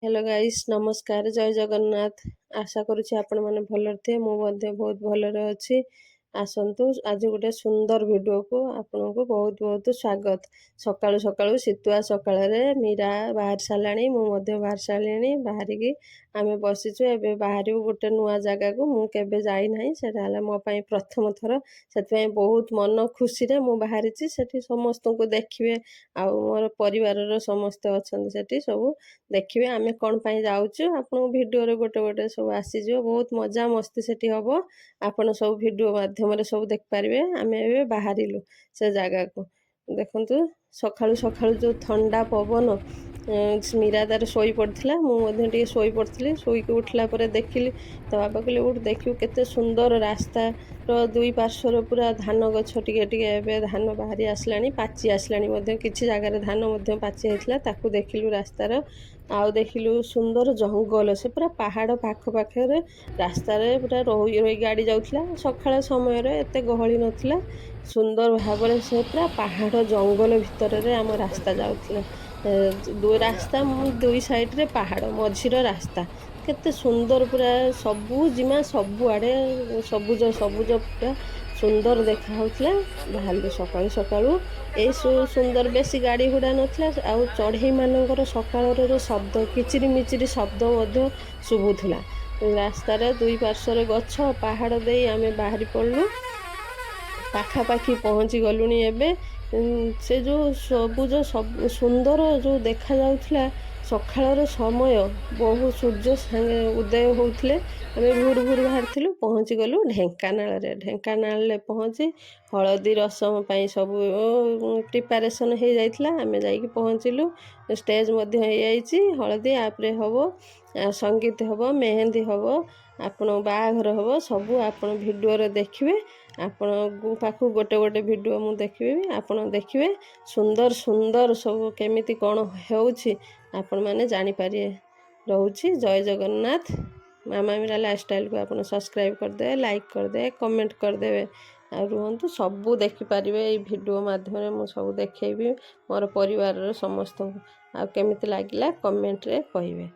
Hello guys नमस्कार जय जगन्नाथ। आशा करुछि आपण माने भलरे थे मु मध्ये बहुत भलरे अछि। आसंतु आज गोटे सुंदर वीडियो को आपन को बहुत बहुत स्वागत। सकाळु सकाळु शीतुआ सकाळे मीरा बाहर सालाणी मु मध्ये बाहर सालाणी बाहरी आमे बसिछु। एबे बाहरिउ गोटे नुआ जगह को मु केबे जाई नाही सेटा हला मो पई प्रथम थर। सेतपई बहुत मन खुशी रे मु बाहरिछि सेठी समस्त को देखिबे आ मोर परिवार रो समस्त अछन सेठी सब देखिए आमे कौन पाई जाऊँ आपन वीडियो रे गोटे गोटे सब आसीजो बहुत मजा मस्ती सेठी हबो। आपन सब वीडियो माध्यम रे सब देख पारिबे। आमे एबे बाहरिलु से जगह को देखंतु सखाळु सखाळु जो ठंडा पवन मीरा तार सोई पड़थिला मु मध्ये टी सोई पड़थिली सोई के उठला परे देखिली तो बाबा कहले उठ देखियो केते सुंदर रास्ता रो दुई पार्श्वर पूरा धान गछ टिके टिके एबे धान बाहरी आसलानी पाची आसलानी मध्ये किछि जागा रे धान मध्ये पाची हेतला ताकू देखिलु रास्ता रो आउ देखिलु सुंदर जंगल से पूरा पहाड़ पाख पाखे रास्ता रे पूरा रोई रोई गाड़ी जाउथला। सखाळ समय रे एते गहली नथिला सुंदर भाबरे से पूरा पहाड़ जंगल भितर रे हम रास्ता जाउथला। दो रास्ता दुई साइड रे पहाड़ मझीर रास्ता केते सुंदर पूरा सबु जिमा सबु आड़े सबुज सबुज पूरा सुंदर देखा होतला। भालु सकाळु सकाळु ए सुंदर बेसी गाड़ी घोड़ा नथिला आउ चढ़ई मानकर सकाळर जो शब्द किचिरी मिचिरी शब्द मध्य शुभुथला। रास्ता रे दुई पार्श्वर गछ पहाड़ देई आमे बाहरी पड़लु पाखापाखी पहुँची गलुनी। एबे से जो सबुज सब सुंदर जो देखा जाउथला सखाळर समय बहु सूर्य संगे उदय होउथले आमे भोर भोर बाहरथिलु पहुँची गलु ढेंकानाल रे। ढेंकानाल ले पहुँची हळदी रसम पई सब प्रिपरेशन हो जाइथला आमे जाइकी पहुँचिलु। स्टेज मध्य हो जाइछि हळदी आपरे हबो संगीत हबो मेहंदी हबो आपण बाघर हबो सबु आपण वीडियो रे देखिबे। आपण पाखु गोटे गोटे वीडियो मु देखिबे आपण देखिबे सुंदर सुंदर सब केमिति कोन हेउछि आपण माने जानि पारिए। रहउछि जय जगन्नाथ। मामा मीरा लाइफस्टाइल को आपण सब्सक्राइब कर दे लाइक कर दे कमेंट कर देबे आ रुहंतु सबु देखि पारिबे। ए वीडियो माध्यम रे मु सब देखैबी मोर परिवार रो समस्त आ केमिति लागिला कमेंट रे कहिबे।